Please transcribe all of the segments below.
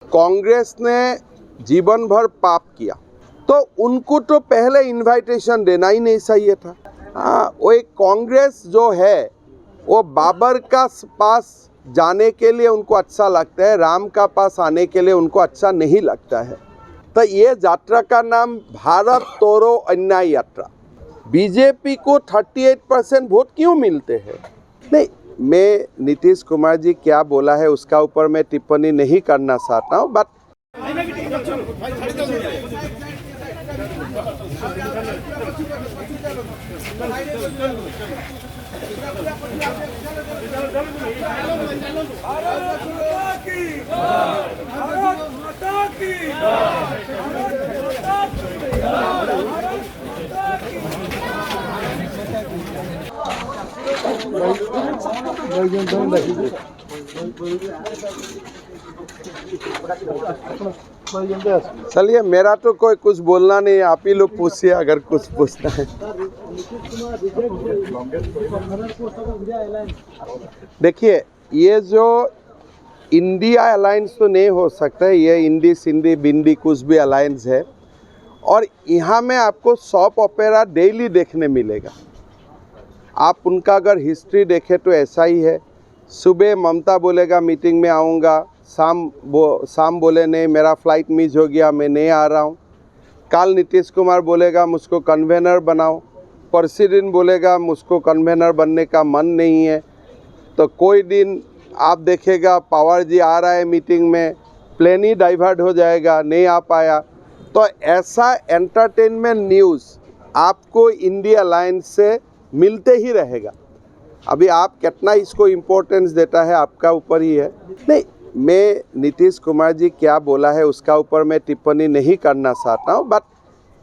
कांग्रेस ने जीवन भर पाप किया तो उनको तो पहले इनविटेशन देना ही नहीं चाहिए था। वो एक कांग्रेस जो है वो बाबर का पास जाने के लिए उनको अच्छा लगता है, राम का पास आने के लिए उनको अच्छा नहीं लगता है। तो ये यात्रा का नाम भारत तोड़ो अन्याय यात्रा। बीजेपी को 38% वोट क्यों मिलते हैं? नहीं, मैं नीतीश कुमार जी क्या बोला है उसका ऊपर मैं टिप्पणी नहीं करना चाहता हूँ, बट चलिए, मेरा तो कोई कुछ बोलना नहीं है, आप ही लोग पूछिए अगर कुछ पूछना है। देखिए, ये जो इंडिया अलायंस तो नहीं हो सकता है, ये इंडी सिंधी बिंदी कुछ भी अलायंस है। और यहाँ में आपको सॉप ओपेरा डेली देखने मिलेगा। आप उनका अगर हिस्ट्री देखें तो ऐसा ही है। सुबह ममता बोलेगा मीटिंग में आऊँगा, शाम बोले नहीं मेरा फ्लाइट मिस हो गया मैं नहीं आ रहा हूँ। कल नीतीश कुमार बोलेगा मुझको कन्वेनर बनाओ, परसी दिन बोलेगा मुझको कन्वेनर बनने का मन नहीं है। तो कोई दिन आप देखेगा पवार जी आ रहा है मीटिंग में, प्लेन ही डाइवर्ट हो जाएगा, नहीं आ पाया। तो ऐसा एंटरटेनमेंट न्यूज़ आपको इंडिया अलायंस से मिलते ही रहेगा। अभी आप कितना इसको इम्पोर्टेंस देता है आपका ऊपर ही है। नहीं, मैं नीतीश कुमार जी क्या बोला है उसका ऊपर मैं टिप्पणी नहीं करना चाहता हूँ, बट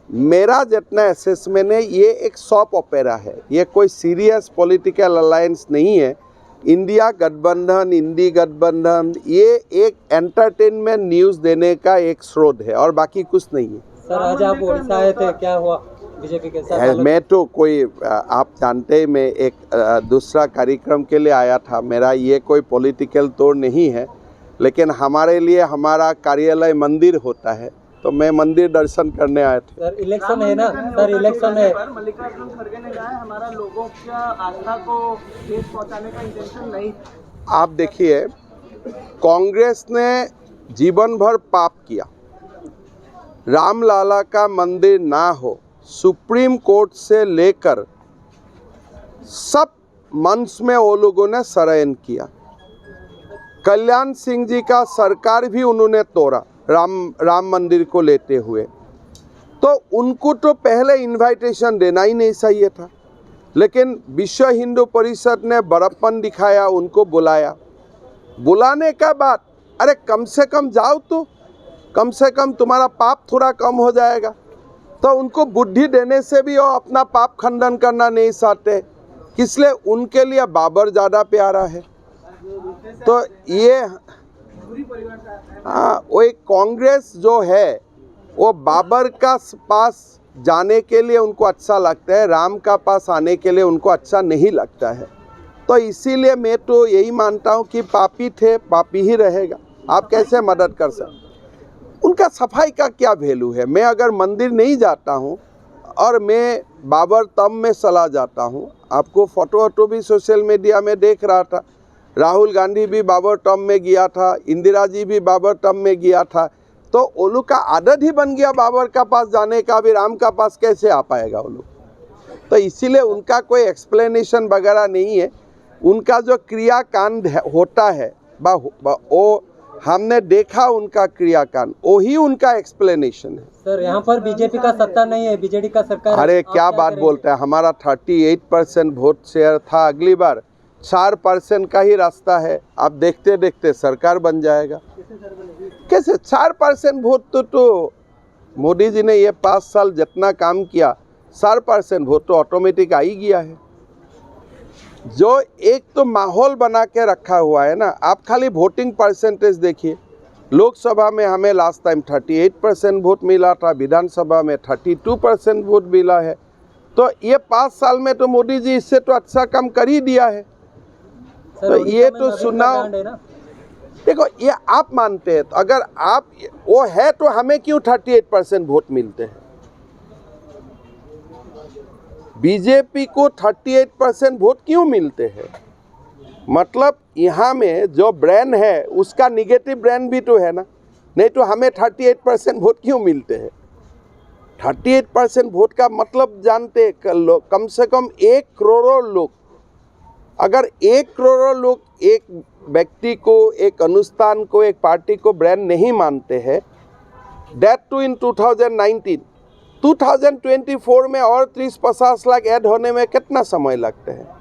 मेरा जितना असेसमेंट है ये एक सॉप ओपेरा है, ये कोई सीरियस पॉलिटिकल अलायंस नहीं है। इंडिया गठबंधन, इंडी गठबंधन ये एक एंटरटेनमेंट न्यूज़ देने का एक स्रोत है और बाकी कुछ नहीं है। सर, आज आप उड़ीसा आए थे, क्या हुआ बीजेपी के साथ? मैं तो कोई आप जानते हैं मैं एक दूसरा कार्यक्रम के लिए आया था। मेरा ये कोई पॉलिटिकल तौर नहीं है, लेकिन हमारे लिए हमारा कार्यालय मंदिर होता है तो मैं मंदिर दर्शन करने आया था। सर, इलेक्शन है ना सर, इलेक्शन है। मल्लिकार्जुन खड़गे ने कहा है हमारा लोगों का आस्था को ठेस पहुंचाने का इंटेंशन नहीं। आप देखिए, कांग्रेस ने जीवन भर पाप किया। रामलाला का मंदिर ना हो, सुप्रीम कोर्ट से लेकर सब मंच में वो लोगों ने शरण किया। कल्याण सिंह जी का सरकार भी उन्होंने तोड़ा राम मंदिर को लेते हुए। तो उनको तो पहले इनविटेशन देना ही नहीं चाहिए था, लेकिन विश्व हिंदू परिषद ने बड़प्पन दिखाया, उनको बुलाया। बुलाने का बाद अरे कम से कम जाओ तो, कम से कम तुम्हारा पाप थोड़ा कम हो जाएगा। तो उनको बुद्धि देने से भी वो अपना पाप खंडन करना नहीं चाहते, इसलिए उनके लिए बाबर ज़्यादा प्यारा है। तो ये वो एक कांग्रेस जो है वो बाबर का पास जाने के लिए उनको अच्छा लगता है, राम का पास आने के लिए उनको अच्छा नहीं लगता है। तो इसीलिए मैं तो यही मानता हूँ कि पापी थे पापी ही रहेगा। आप कैसे मदद कर सकते? उनका सफाई का क्या वैल्यू है? मैं अगर मंदिर नहीं जाता हूँ और मैं बाबर तब में चला जाता हूँ, आपको फोटो भी सोशल मीडिया में देख रहा था, राहुल गांधी भी बाबर टर्म में गया था, इंदिरा जी भी बाबर टर्म में गया था। तो वो लोग का आदत ही बन गया बाबर का पास जाने का, भी राम का पास कैसे आ पाएगा वो लोग? तो इसीलिए उनका कोई एक्सप्लेनेशन वगैरह नहीं है। उनका जो क्रियाकांड होता है वो हमने देखा, उनका क्रियाकांड वही उनका एक्सप्लेनेशन है। सर, यहाँ पर बीजेपी का सत्ता नहीं है, बीजेडी का सरकार। अरे क्या बात बोलते हैं, हमारा 38% वोट शेयर था, अगली बार 4% का ही रास्ता है। आप देखते देखते सरकार बन जाएगा। कैसे 4% वोट? तो मोदी जी ने ये 5 साल जितना काम किया 4% वोट तो ऑटोमेटिक आ ही गया है। जो एक तो माहौल बना के रखा हुआ है ना, आप खाली वोटिंग परसेंटेज देखिए। लोकसभा में हमें लास्ट टाइम 38% वोट मिला था, विधानसभा में 32% वोट मिला है। तो ये 5 साल में तो मोदी जी इससे तो अच्छा काम कर ही दिया है। तो ये तो सुनाओ, देखो ये आप मानते हैं, तो अगर आप वो है तो हमें क्यों 38% वोट मिलते हैं? बीजेपी को 38% वोट क्यों मिलते हैं? मतलब यहाँ में जो ब्रांड है उसका निगेटिव ब्रांड भी तो है ना, नहीं तो हमें 38% वोट क्यों मिलते हैं? 38% वोट का मतलब जानते कम से कम 1 करोड़ लोग, अगर 1 करोड़ लोग एक व्यक्ति को, एक अनुष्ठान को, एक पार्टी को ब्रांड नहीं मानते हैं, दैट टू इन 2019, 2024 में और 30-50 लाख ऐड होने में कितना समय लगता है?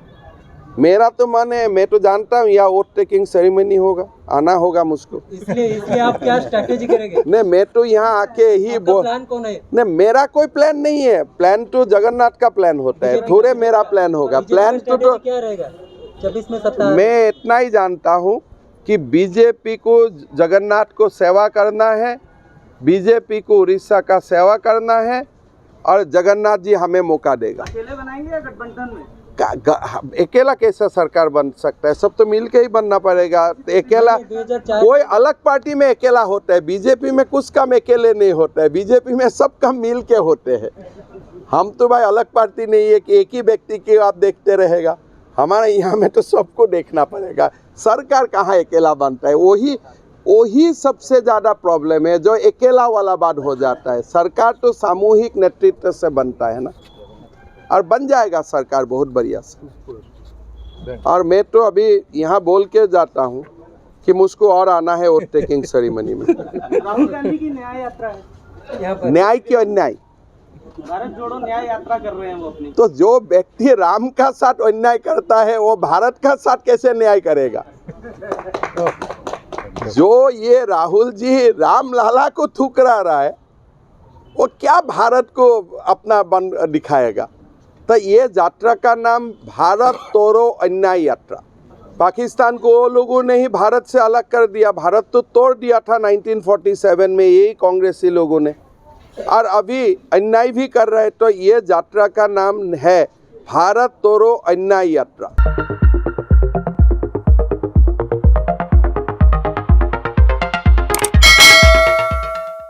मेरा तो मन है, मैं तो जानता हूँ यहाँ वोट टेकिंग सेरेमनी होगा, आना होगा मुझको। इसलिए आप क्या स्ट्रैटेजी करेंगे? नहीं, मैं तो यहाँ आके ही प्लान कौन है? नहीं, मेरा कोई प्लान नहीं है। प्लान तो जगन्नाथ का प्लान होता है, थोड़े मेरा प्लान होगा। प्लान तो क्या रहेगा 24 में सत्ता? मैं इतना ही जानता हूँ कि बीजेपी को जगन्नाथ को सेवा करना है, बीजेपी को उड़ीसा का सेवा करना है, और जगन्नाथ जी हमें मौका देगा। अकेले बनाएंगे या गठबंधन में? अकेला कैसा सरकार बन सकता है? सब तो मिल के ही बनना पड़ेगा। अकेला कोई अलग पार्टी में अकेला होता है, बीजेपी में कुछ काम अकेले नहीं होता है, बीजेपी में सब काम मिल के होते हैं। हम तो भाई अलग पार्टी नहीं है कि एक ही व्यक्ति की आप देखते रहेगा। हमारे यहाँ में तो सबको देखना पड़ेगा। सरकार कहाँ अकेला बनता है? वही सबसे ज़्यादा प्रॉब्लम है, जो अकेला वाला बात हो जाता है। सरकार तो सामूहिक नेतृत्व से बनता है ना, और बन जाएगा सरकार बहुत बढ़िया से। और मैं तो अभी यहाँ बोल के जाता हूँ कि मुझको और आना है वोट टेकिंग सेरेमनी में। राहुल गांधी की न्याय यात्रा है, न्याय की अन्याय, भारत जोड़ो न्याय यात्रा कर रहे हैं वो अपनी। तो जो व्यक्ति राम का साथ अन्याय करता है वो भारत का साथ कैसे न्याय करेगा? जो ये राहुल जी राम लाला को ठुकरा रहा है, वो क्या भारत को अपना बन दिखाएगा? तो ये यात्रा का नाम भारत तोड़ो अन्याय यात्रा। पाकिस्तान को वो लोगों ने ही भारत से अलग कर दिया, भारत तो तोड़ दिया था 1947 में यही कांग्रेसी लोगों ने, और अभी अन्याय भी कर रहे। तो ये यात्रा का नाम है भारत तोड़ो अन्याय यात्रा।